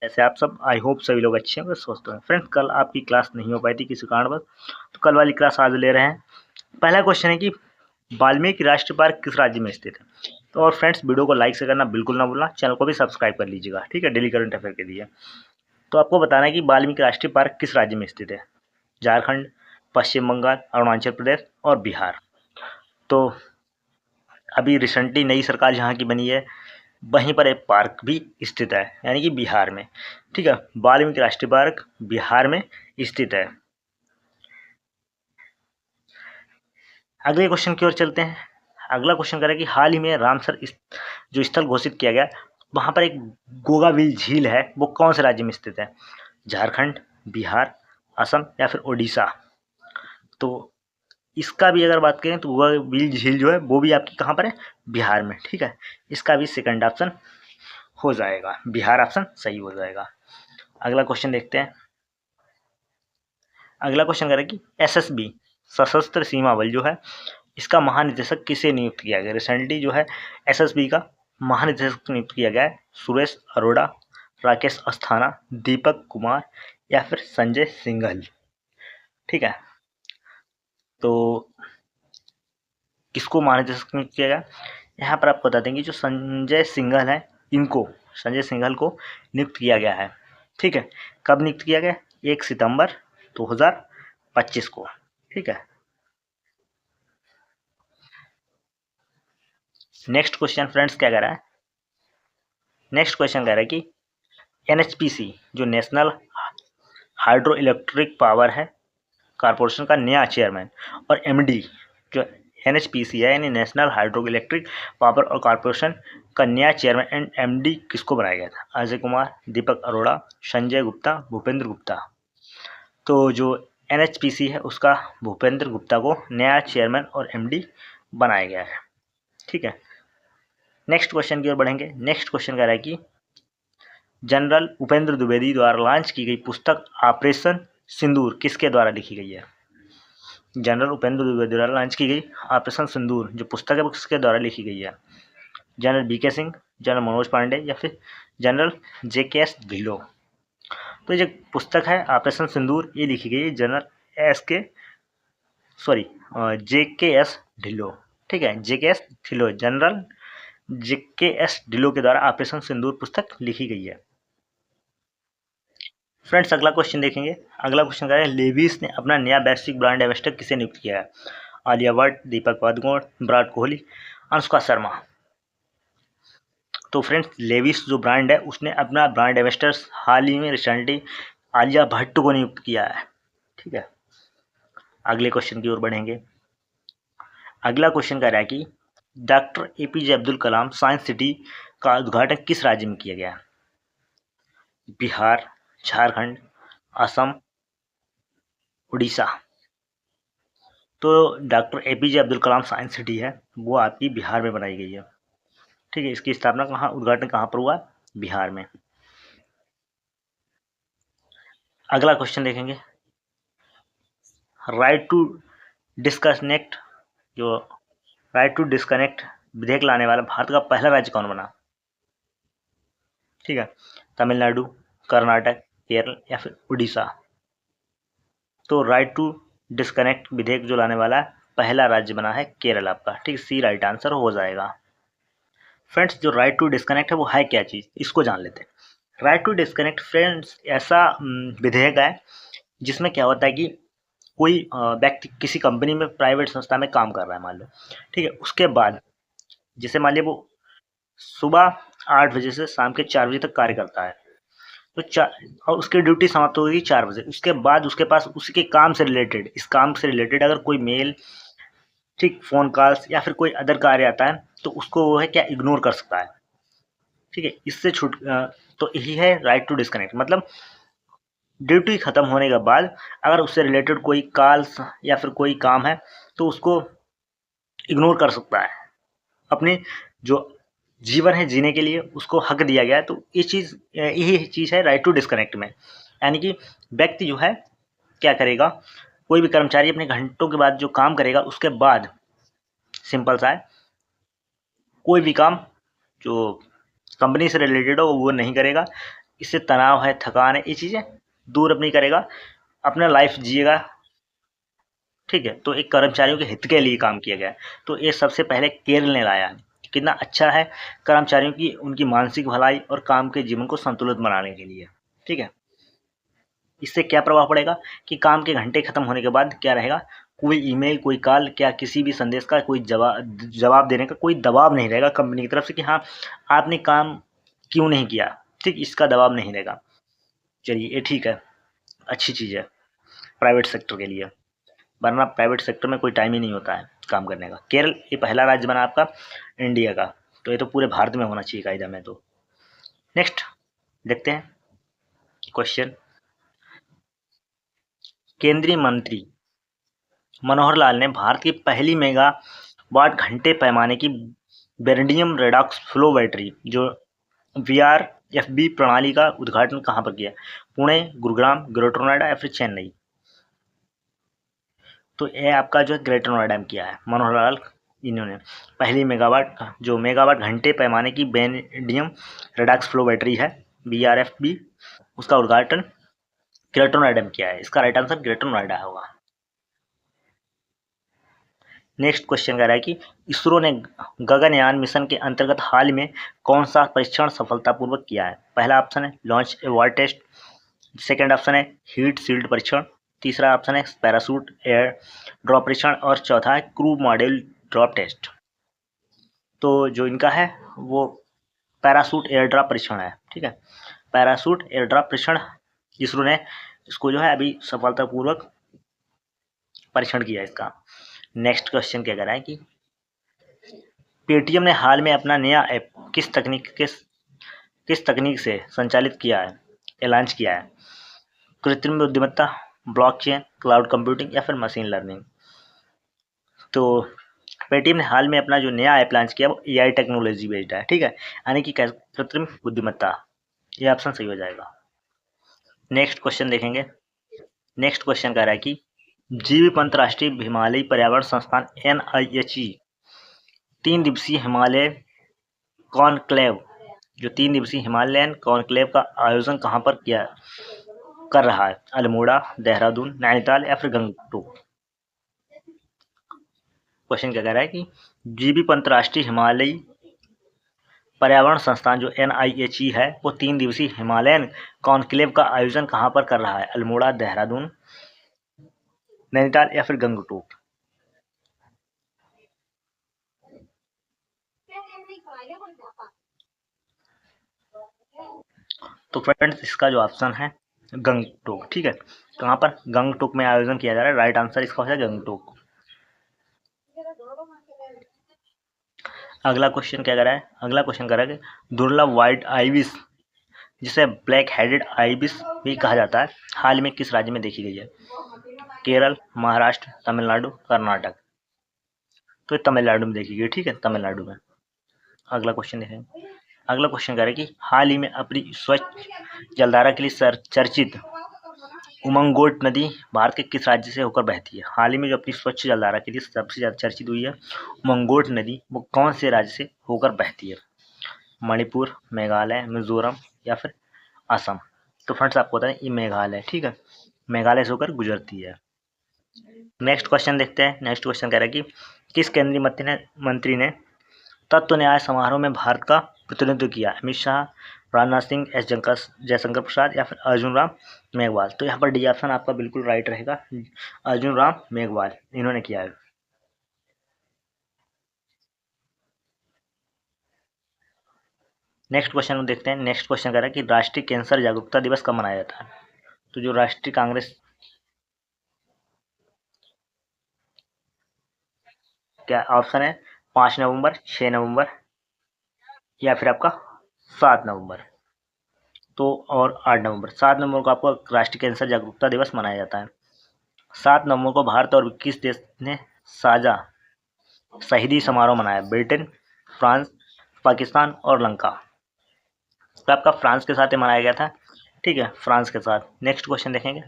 ऐसे आप सब आई होप सभी लोग अच्छे होंगे, स्वस्थ होंगे। फ्रेंड्स, कल आपकी क्लास नहीं हो पाई थी किसी कारणवश, तो कल वाली क्लास आज ले रहे हैं। पहला क्वेश्चन है कि वाल्मीकि राष्ट्रीय पार्क किस राज्य में स्थित है। तो और फ्रेंड्स, वीडियो को लाइक से करना बिल्कुल ना भूलना, चैनल को भी सब्सक्राइब कर लीजिएगा, ठीक है, डेली करंट अफेयर के लिए। तो आपको बताना है कि वाल्मीकि राष्ट्रीय पार्क किस राज्य में स्थित है। झारखंड, पश्चिम बंगाल, अरुणाचल प्रदेश और बिहार। तो अभी रिसेंटली नई सरकार जहाँ की बनी है वहीं पर एक पार्क भी स्थित है, यानी कि बिहार में, ठीक है। वाल्मीकि राष्ट्रीय पार्क बिहार में स्थित है। अगले क्वेश्चन की ओर चलते हैं। अगला क्वेश्चन कह रहा है कि हाल ही में रामसर जो स्थल घोषित किया गया, वहां पर एक गोगाविल झील है, वो कौन से राज्य में स्थित है। झारखंड, बिहार, असम या फिर ओडिशा। तो इसका भी अगर बात करें तो गोगाविल झील जो है वो भी आपकी कहाँ पर है, बिहार में, ठीक है। इसका भी सेकंड ऑप्शन हो जाएगा, बिहार ऑप्शन सही हो जाएगा। अगला क्वेश्चन देखते हैं। अगला क्वेश्चन कह रहा है कि एसएसबी सशस्त्र सीमा बल जो है, इसका महानिदेशक किसे नियुक्त किया गया। रिसेंटली जो है एसएसबी का महानिदेशक नियुक्त किया गया है सुरेश अरोड़ा, राकेश अस्थाना, दीपक कुमार या फिर संजय सिंघल, ठीक है। तो किसको महानिदेशक नियुक्त किया गया, यहाँ पर आपको बता देंगे जो संजय सिंघल है, इनको संजय सिंघल को नियुक्त किया गया है, ठीक है। कब नियुक्त किया गया, 1 सितंबर 2025 को, ठीक है। नेक्स्ट क्वेश्चन फ्रेंड्स क्या कह रहा है, नेक्स्ट क्वेश्चन कह रहा है कि एनएचपीसी जो नेशनल हाइड्रो इलेक्ट्रिक पावर है कारपोरेशन का नया चेयरमैन और एमडी, जो एनएचपीसी है यानी नेशनल हाइड्रो इलेक्ट्रिक पावर और कारपोरेशन का नया चेयरमैन एंड एमडी किसको बनाया गया था। अजय कुमार, दीपक अरोड़ा, संजय गुप्ता, भूपेंद्र गुप्ता। तो जो एनएचपीसी है उसका भूपेंद्र गुप्ता को नया चेयरमैन और एमडी बनाया गया है, ठीक है। नेक्स्ट क्वेश्चन की ओर बढ़ेंगे। नेक्स्ट क्वेश्चन कह रहा है कि जनरल उपेंद्र द्विवेदी द्वारा लॉन्च की गई पुस्तक ऑपरेशन सिंदूर किसके द्वारा लिखी गई है। जनरल उपेंद्र द्विवेदी द्वारा लॉन्च की गई ऑपरेशन सिंदूर जो पुस्तक है वो किसके द्वारा लिखी गई है। जनरल बीके सिंह, जनरल मनोज पांडे या फिर जनरल जेके एस ढिल्लों। तो ये पुस्तक है ऑपरेशन सिंदूर, ये लिखी गई है जनरल जेके एस ढिल्लों, ठीक है। जेके एस ढिल्लों, जनरल जेके एस ढिल्लों के द्वारा ऑपरेशन सिंदूर पुस्तक लिखी गई है। फ्रेंड्स, अगला क्वेश्चन देखेंगे। अगला क्वेश्चन क्या है, लेविस ने अपना नया वैश्विक ब्रांड एम्बेसडर किसे नियुक्त किया है। आलिया भट्ट, दीपक पादुकोण, विराट कोहली, अनुष्का शर्मा। तो फ्रेंड्स, लेविस जो ब्रांड है उसने अपना ब्रांड एम्बेसडर हाल ही में रिसेंटली आलिया भट्ट को नियुक्त किया है, ठीक है। अगले क्वेश्चन की ओर बढ़ेंगे। अगला क्वेश्चन कह रहा है कि doctor APJ Abdul Kalam science city का उद्घाटन किस राज्य में किया गया। बिहार, झारखंड, असम, उड़ीसा। तो doctor APJ Abdul Kalam science city है वो आपकी बिहार में बनाई गई है, ठीक है। इसकी स्थापना कहाँ, उद्घाटन कहाँ पर हुआ, बिहार में। अगला क्वेश्चन देखेंगे। राइट टू डिस्कनेक्ट जो राइट टू डिस्कनेक्ट विधेयक लाने वाला भारत का पहला राज्य कौन बना, ठीक है। तमिलनाडु, कर्नाटक, केरल या फिर उड़ीसा। तो राइट टू डिस्कनेक्ट विधेयक जो लाने वाला पहला राज्य बना है केरल आपका, ठीक। सी राइट आंसर हो जाएगा। फ्रेंड्स, जो राइट टू डिस्कनेक्ट है वो है क्या चीज़, इसको जान लेते हैं। राइट टू डिस्कनेक्ट फ्रेंड्स ऐसा विधेयक है जिसमें क्या होता है कि कोई व्यक्ति किसी कंपनी में, प्राइवेट संस्था में काम कर रहा है मान लो, ठीक है। उसके बाद जैसे मान लिया वो सुबह 8 बजे से शाम के 4 बजे तक कार्य करता है, तो और उसकी ड्यूटी समाप्त हो गई 4 बजे। उसके बाद उसके पास उसके काम से रिलेटेड, इस काम से रिलेटेड अगर कोई मेल, ठीक, फ़ोन कॉल्स या फिर कोई अदर कार्य आता है तो उसको वो है क्या, इग्नोर कर सकता है, ठीक है। इससे तो यही है राइट टू डिस्कनेक्ट, मतलब ड्यूटी खत्म होने के बाद अगर उससे रिलेटेड कोई कॉल्स या फिर कोई काम है तो उसको इग्नोर कर सकता है। अपने जो जीवन है जीने के लिए उसको हक दिया गया है। तो यही चीज़ है राइट टू डिस्कनेक्ट में, यानी कि व्यक्ति जो है क्या करेगा, कोई भी कर्मचारी अपने घंटों के बाद जो काम करेगा उसके बाद सिंपल सा है, कोई भी काम जो कंपनी से रिलेटेड हो वो नहीं करेगा, इससे तनाव है, थकान है, ये चीज़ें दूर अपनी करेगा, अपना लाइफ जिएगा। ठीक है, तो एक कर्मचारियों के हित के लिए काम किया गया है। तो ये सबसे पहले केरल ने लाया है। कितना अच्छा है, कर्मचारियों की उनकी मानसिक भलाई और काम के जीवन को संतुलित बनाने के लिए। ठीक है, इससे क्या प्रभाव पड़ेगा कि काम के घंटे खत्म होने के बाद क्या रहेगा, कोई ईमेल, कोई कॉल, क्या किसी भी संदेश का कोई जवाब देने का कोई दबाव नहीं रहेगा कंपनी की तरफ से कि हाँ आपने काम क्यों नहीं किया। ठीक, इसका दबाव नहीं रहेगा। चलिए ये ठीक है, अच्छी चीज़ है प्राइवेट सेक्टर के लिए, वरना प्राइवेट सेक्टर में कोई टाइम ही नहीं होता है काम करने का। केरल ये पहला राज्य बना आपका इंडिया का, तो ये तो पूरे भारत में होना चाहिए कायदा में। तो नेक्स्ट देखते हैं क्वेश्चन। केंद्रीय मंत्री मनोहर लाल ने भारत की पहली मेगा वाट घंटे पैमाने की बेरिडियम रेडॉक्स फ्लो बैटरी जो VRFB प्रणाली का उद्घाटन कहाँ पर किया? पुणे, गुरुग्राम, ग्रेटर नोएडा या फिर चेन्नई? तो ये आपका जो है ग्रेटर नोएडा में किया है मनोहर लाल। इन्होंने पहली मेगावाट घंटे पैमाने की बेरिडियम रेडॉक्स फ्लो बैटरी है VRFB, उसका उद्घाटन ग्रेटर नोएडा में किया है। इसका राइट आंसर ग्रेटर नोएडा होगा। नेक्स्ट क्वेश्चन कह रहा है कि इसरो ने गगनयान मिशन के अंतर्गत हाल में कौन सा परीक्षण सफलतापूर्वक किया है? पहला ऑप्शन है launch award test, second option है हीट सील्ड परीक्षण, तीसरा ऑप्शन है पैरासूट एयर ड्रॉप परीक्षण और चौथा है क्रू मॉड्यूल ड्रॉप टेस्ट। तो जो इनका है वो पैरासूट एयर ड्रॉप परीक्षण है। ठीक है, पैरासूट एयर ड्रॉप परीक्षण इसरो ने इसको जो है अभी सफलतापूर्वक परीक्षण किया इसका। नेक्स्ट क्वेश्चन क्या कह रहा है कि पेटीएम ने हाल में अपना नया ऐप किस तकनीक से संचालित किया है या लॉन्च किया है? कृत्रिम बुद्धिमत्ता, ब्लॉकचेन, क्लाउड कंप्यूटिंग या फिर मशीन लर्निंग? तो पेटीएम ने हाल में अपना जो नया ऐप लॉन्च किया वो AI टेक्नोलॉजी बेस्ड है। ठीक है, यानी कि कृत्रिम बुद्धिमत्ता, ये ऑप्शन सही हो जाएगा। नेक्स्ट क्वेश्चन देखेंगे। नेक्स्ट क्वेश्चन कह रहा है कि जीबी पंत राष्ट्रीय हिमालयी पर्यावरण संस्थान NIHE 3 दिवसीय हिमालय कॉन्क्लेव जो 3 दिवसीय हिमालयन कॉन्क्लेव का आयोजन कहाँ पर कर रहा है? अल्मोड़ा, देहरादून, नैनीताल या फिर गंगटोक? क्वेश्चन क्या कह रहा है कि जीबी पंत राष्ट्रीय हिमालयी पर्यावरण संस्थान जो NIHE है वो 3 दिवसीय हिमालयन कॉन्क्लेव का आयोजन कहाँ पर कर रहा है? अल्मोड़ा, देहरादून, नैनीताल या फिर गंगटोक? तो फ्रेंड्स इसका जो ऑप्शन है गंगटोक। ठीक है, कहाँ पर? गंगटोक में आयोजन किया जा रहा है। राइट आंसर इसका हो जाएगा गंगटोक। अगला क्वेश्चन क्या कर रहा है? अगला क्वेश्चन कर रहा है कि दुर्लभ व्हाइट आइबिस जिसे ब्लैक हेडेड आइबिस भी कहा जाता है हाल में किस राज्य में देखी गई है? केरल, महाराष्ट्र, तमिलनाडु, कर्नाटक? तो ये तमिलनाडु में देखी गई। ठीक है, तमिलनाडु में। अगला क्वेश्चन देखें। अगला क्वेश्चन कह रहा है कि हाल ही में अपनी स्वच्छ जलधारा के लिए चर्चित उमंगोट नदी भारत के किस राज्य से होकर बहती है? हाल ही में जो अपनी स्वच्छ जलधारा के लिए सबसे ज़्यादा चर्चित हुई है उमंगोट नदी, वो कौन से राज्य से होकर बहती है? मणिपुर, मेघालय, मिजोरम या फिर असम? तो फ्रेंड्स आपको पता है ये मेघालय। ठीक है, मेघालय से होकर गुजरती है। नेक्स्ट क्वेश्चन देखते हैं। नेक्स्ट क्वेश्चन कह रहा है कि किस केंद्रीय मंत्री ने तत्व न्याय समारोह में भारत का प्रतिनिधित्व किया? अमित शाह, राजनाथ सिंह, जयशंकर प्रसाद या फिर अर्जुन राम मेघवाल? तो यहाँ पर डी ऑप्शन आपका बिल्कुल राइट रहेगा, अर्जुन राम मेघवाल इन्होंने किया है। नेक्स्ट क्वेश्चन देखते हैं। नेक्स्ट क्वेश्चन कह रहा है कि राष्ट्रीय कैंसर जागरूकता दिवस कब मनाया जाता है? तो जो राष्ट्रीय कांग्रेस क्या ऑप्शन है? 5 नवंबर, 6 नवंबर या फिर आपका 7 नवंबर? तो और 8 नवंबर। 7 नवंबर को आपको राष्ट्रीय कैंसर जागरूकता दिवस मनाया जाता है। 7 नवंबर को भारत और 21 देश ने साझा शहीदी समारोह मनाया, ब्रिटेन, फ्रांस, पाकिस्तान और लंका। तो आपका फ्रांस के साथ मनाया गया था। ठीक है, फ्रांस के साथ। नेक्स्ट क्वेश्चन देखेंगे।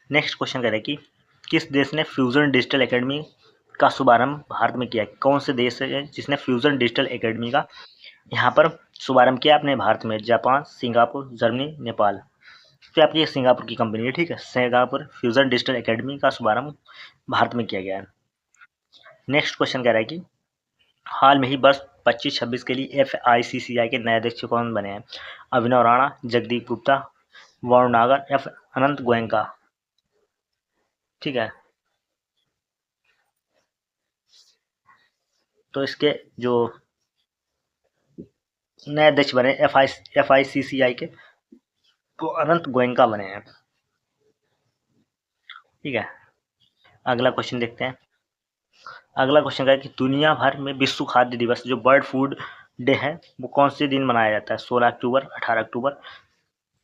नेक्स्ट क्वेश्चन कह रहे कि किस देश ने फ्यूजन डिजिटल एकेडमी का शुभारंभ भारत में किया? कौन से देश है जिसने फ्यूजन डिजिटल एकेडमी का यहाँ पर शुभारंभ किया अपने भारत में जापान, सिंगापुर, जर्मनी, नेपाल। तो आपकी ये सिंगापुर की कंपनी है, ठीक है। सिंगापुर फ्यूजन डिजिटल एकेडमी का शुभारंभ भारत में किया गया है। नेक्स्ट क्वेश्चन कह रहा है कि हाल में ही वर्ष 25-26 के लिए FICCI के नए अध्यक्ष कौन बने हैं? अभिनव राणा, जगदीप गुप्ता, वरुण नागर या फिर अनंत गोयनका। ठीक है, तो इसके जो नए अध्यक्ष बने FICCI के, तो अनंत गोयनका बने हैं। ठीक है, अगला क्वेश्चन देखते हैं। अगला क्वेश्चन है कि दुनिया भर में विश्व खाद्य दिवस जो बर्ड फूड डे है वो कौन से दिन मनाया जाता है? 16 अक्टूबर, 18 अक्टूबर,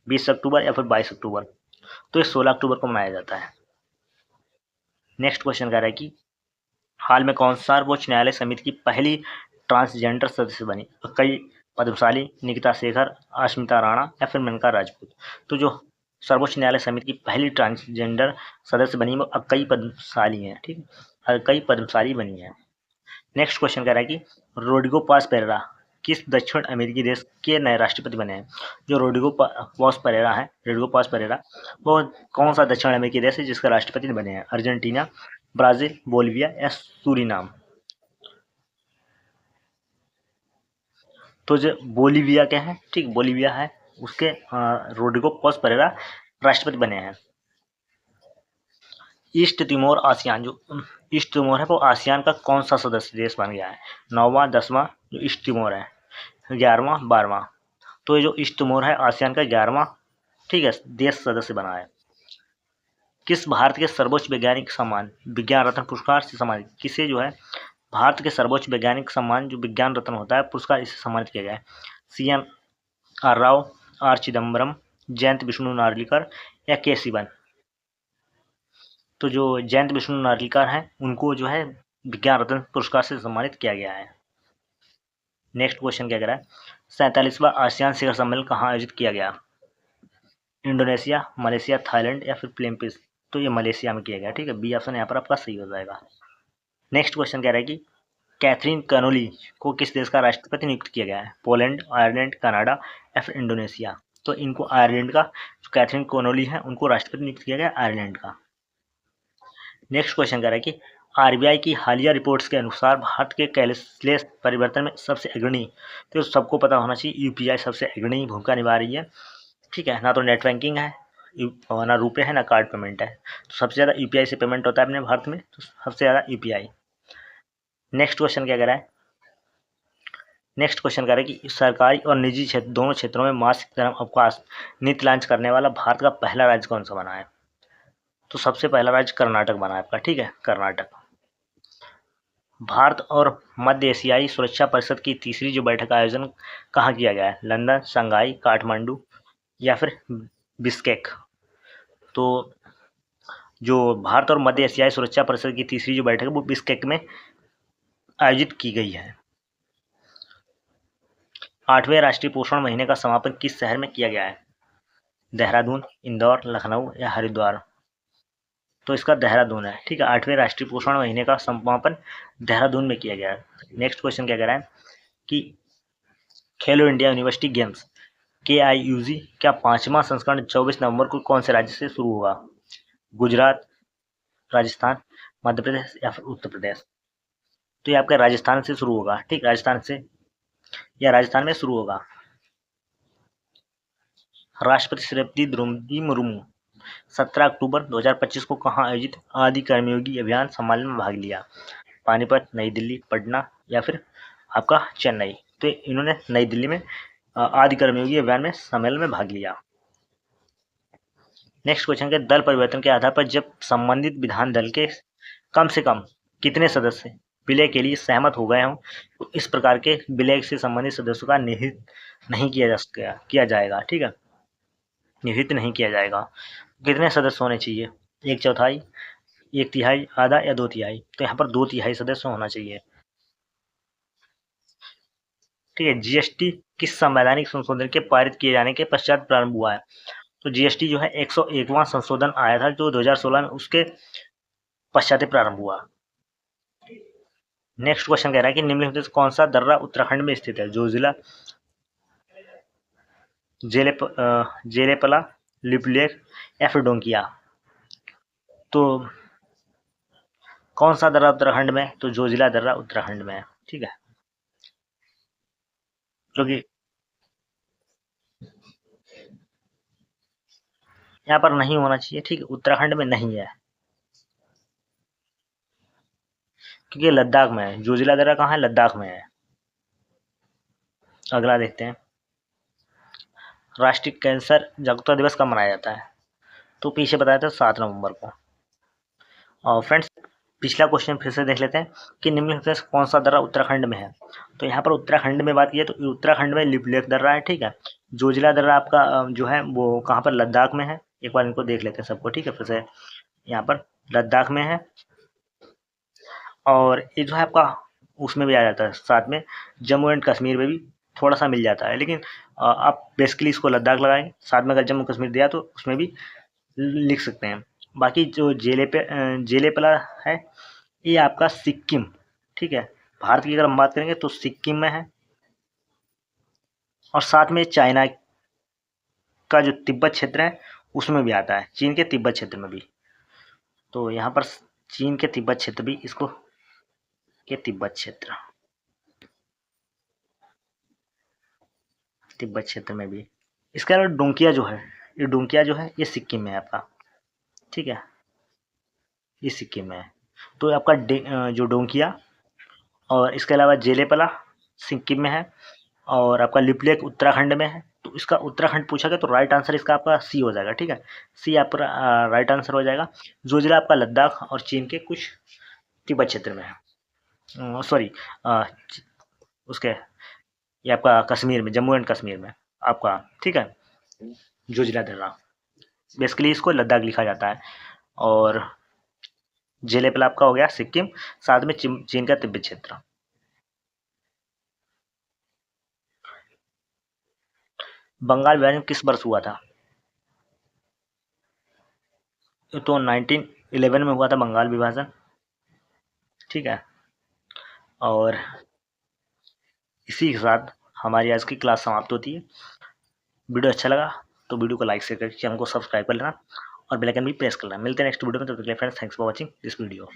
20 अक्टूबर या फिर 22 अक्टूबर। तो ये 16 अक्टूबर को मनाया जाता है। नेक्स्ट क्वेश्चन कह रहा है कि हाल में कौन सर्वोच्च न्यायालय समिति की पहली ट्रांसजेंडर सदस्य बनी? कई पद्मशाली, निकिता शेखर, अस्मिता राणा या फिर मेनका राजपूत। तो जो सर्वोच्च न्यायालय समिति की पहली ट्रांसजेंडर सदस्य बनी वो अक्कई पद्मशाली है। ठीक है, अक्कई पद्मशाली बनी है। नेक्स्ट क्वेश्चन कह रहा है कि रोड्रिगो पास पेरेरा किस दक्षिण अमेरिकी देश के नए राष्ट्रपति बने हैं? जो रोड्रिगो पास पेरेरा वो कौन सा दक्षिण अमेरिकी देश है जिसके राष्ट्रपति बने हैं? अर्जेंटीना, ब्राजील, बोलिविया या सूरीनाम। तो जो बोलिविया के हैं, ठीक, बोलिविया है, उसके रोड्रिगो पास पेरेरा राष्ट्रपति बने हैं। ईस्ट तिमोर आसियान, जो ईस्ट तिमोर है वो आसियान का कौन सा सदस्य देश बन गया है? 9वां, 10वां जो ईस्ट तिमोर है, 11वां, 12वां। तो ये जो ईस्ट तिमोर है आसियान का 11वां, ठीक है, देश सदस्य बना है। किस भारत के सर्वोच्च वैज्ञानिक सम्मान विज्ञान रत्न पुरस्कार से सम्मानित, किसे जो है भारत के सर्वोच्च वैज्ञानिक सम्मान जो विज्ञान रत्न होता है पुरस्कार इससे सम्मानित किया गया है? CN राव, R चिदम्बरम, जयंत विष्णु नार्लिकर या के सिवन। तो जो जयंत विष्णु नार्लिकर हैं उनको जो है विज्ञान रत्न पुरस्कार से सम्मानित किया गया है। नेक्स्ट क्वेश्चन क्या कह रहा है? 47वां आसियान शिखर सम्मेलन कहाँ आयोजित किया गया? इंडोनेशिया, मलेशिया, थाईलैंड या फिर फिलीपींस। तो ये मलेशिया में किया गया। ठीक है, बी ऑप्शन यहाँ पर आपका सही हो जाएगा। नेक्स्ट क्वेश्चन कह रहा है कि कैथरीन कनोली को किस देश का राष्ट्रपति नियुक्त किया गया है? पोलैंड, आयरलैंड, कनाडा या फिर इंडोनेशिया। तो इनको आयरलैंड का जो कैथरीन कनोली है उनको राष्ट्रपति नियुक्त किया गया आयरलैंड का। नेक्स्ट क्वेश्चन कह रहा है कि RBI की हालिया रिपोर्ट्स के अनुसार भारत के कैशलेस परिवर्तन में सबसे अग्रणी, तो सबको पता होना चाहिए UPI सबसे अग्रणी भूमिका निभा रही है। ठीक है, ना तो नेट बैंकिंग है, ना रुपए है, ना कार्ड पेमेंट है। तो सबसे ज़्यादा UPI से पेमेंट होता है अपने भारत में, तो सबसे ज़्यादा UPI। नेक्स्ट क्वेश्चन क्या कह रहा है? नेक्स्ट क्वेश्चन कह रहा है कि सरकारी और निजी क्षेत्र दोनों क्षेत्रों में मासिक धर्म अवकाश नीति लॉन्च करने वाला भारत का पहला राज्य कौन सा बना है? तो सबसे पहला राज्य कर्नाटक बना है आपका। ठीक है, कर्नाटक। भारत और मध्य एशियाई सुरक्षा परिषद की तीसरी जो बैठक का आयोजन कहाँ किया गया है? लंदन, शंघाई, काठमांडू या फिर बिश्केक। तो जो भारत और मध्य एशियाई सुरक्षा परिषद की तीसरी जो बैठक है वो बिश्केक में आयोजित की गई है। 8वें राष्ट्रीय पोषण महीने का समापन किस शहर में किया गया है? देहरादून, इंदौर, लखनऊ या हरिद्वार। तो इसका देहरादून है। ठीक है, 8वें राष्ट्रीय पोषण महीने का समापन देहरादून में किया गया है। नेक्स्ट क्वेश्चन क्या कह रहा है कि खेलो इंडिया यूनिवर्सिटी गेम्स KIUG का 5वां संस्करण 24 नवंबर को कौन से राज्य से शुरू होगा? गुजरात, राजस्थान, मध्य प्रदेश या फिर उत्तर प्रदेश। तो ये आपका राजस्थान से शुरू होगा। ठीक, राजस्थान से या राजस्थान में शुरू होगा। राष्ट्रपति श्रीमती द्रौपदी मुर्मू 17 अक्टूबर 2025 को कहाँ आयोजित आदि कर्मयोगी अभियान सम्मेलन में भाग लिया? पानीपत, नई दिल्ली, पटना या फिर आपका चेन्नई। तो इन्होंने नई दिल्ली में आदि कर्मयोगी अभियान में सम्मेलन में भाग लिया। नेक्स्ट क्वेश्चन के दल परिवर्तन के आधार पर जब संबंधित विधान दल के कम से कम कितने सदस्य विलय के लिए सहमत हो गए हों तो इस प्रकार के विलय से संबंधित सदस्यों का निहित नहीं किया जाएगा। ठीक है, निहित नहीं किया जाएगा। कितने सदस्य होने चाहिए? 1/4, 1/3, आधा या 2/3। तो यहाँ पर 2/3 सदस्य होना चाहिए। ठीक है, GST किस संवैधानिक संशोधन के पारित किए जाने के पश्चात प्रारंभ हुआ है? तो GST जो है 101वां संशोधन आया था जो 2016 में, उसके पश्चात प्रारंभ हुआ। नेक्स्ट क्वेश्चन कह रहा है कि निम्नलिखित में से कौन सा दर्रा उत्तराखंड में स्थित है? जोजिला, जेलेपला, लिपुलेख या फिर डोंकिया। तो कौन सा दर्रा उत्तराखंड में है? तो जोजिला दर्रा उत्तराखंड में है। ठीक है, क्योंकि यहाँ पर नहीं होना चाहिए। ठीक है, उत्तराखंड में नहीं है क्योंकि ये लद्दाख में है। जोजिला दर्रा कहाँ है? लद्दाख में है। अगला देखते हैं, राष्ट्रीय कैंसर जागरूकता दिवस कब मनाया जाता है? तो पीछे बताया था 7 नवंबर को। और फ्रेंड्स, पिछला क्वेश्चन फिर से देख लेते हैं कि निम्नलिखित में से कौन सा दर्रा उत्तराखंड में है? तो यहाँ पर उत्तराखंड में बात की है तो उत्तराखंड में लिपुलेख दर्रा है। ठीक है, जोजिला दर्रा आपका जो है वो कहाँ पर? लद्दाख में है। एक बार इनको देख लेते हैं सबको। ठीक है, फिर से यहाँ पर लद्दाख में है। और ये जो है आपका उसमें भी आ जाता है, साथ में जम्मू एंड कश्मीर में भी थोड़ा सा मिल जाता है, लेकिन आप बेसिकली इसको लद्दाख लगाएंगे। साथ में अगर जम्मू कश्मीर दिया तो उसमें भी लिख सकते हैं। बाकी जो जेलेपला है ये आपका सिक्किम, ठीक है, भारत की अगर हम बात करेंगे तो सिक्किम में है। और साथ में चाइना का जो तिब्बत क्षेत्र है उसमें भी आता है, चीन के तिब्बत क्षेत्र में भी। तो यहाँ पर चीन के तिब्बत क्षेत्र भी इसको के तिब्बत क्षेत्र तिब्बत क्षेत्र में भी। इसके अलावा डोंकिया जो है, ये डोंकिया जो है ये सिक्किम में है आपका। ठीक है, ये सिक्किम में है। तो आपका जो डोंकिया और इसके अलावा जेलेपला सिक्किम में है। और आपका लिपुलेख उत्तराखंड में है। तो इसका उत्तराखंड पूछा गया तो राइट आंसर इसका आपका सी हो जाएगा। ठीक है, सी आपका राइट आंसर हो जाएगा। जोजिला आपका लद्दाख और चीन के कुछ तिब्बत क्षेत्र में है। सॉरी, उसके ये आपका कश्मीर में, जम्मू एंड कश्मीर में आपका। ठीक है, जोजिला दर्रा, बेसिकली इसको लद्दाख लिखा जाता है। और जेलेपला आपका हो गया सिक्किम, साथ में चीन का तिब्बत क्षेत्र। बंगाल विभाजन किस वर्ष हुआ था? तो 1911 में हुआ था बंगाल विभाजन। ठीक है, और इसी के साथ हमारी आज की क्लास समाप्त होती है। वीडियो अच्छा लगा तो वीडियो को लाइक शेयर करके चैनल को सब्सक्राइब कर लेना और बेल आइकन भी प्रेस कर लेना। मिलते हैं नेक्स्ट वीडियो में, तब तक के लिए friends, thanks for watching this video.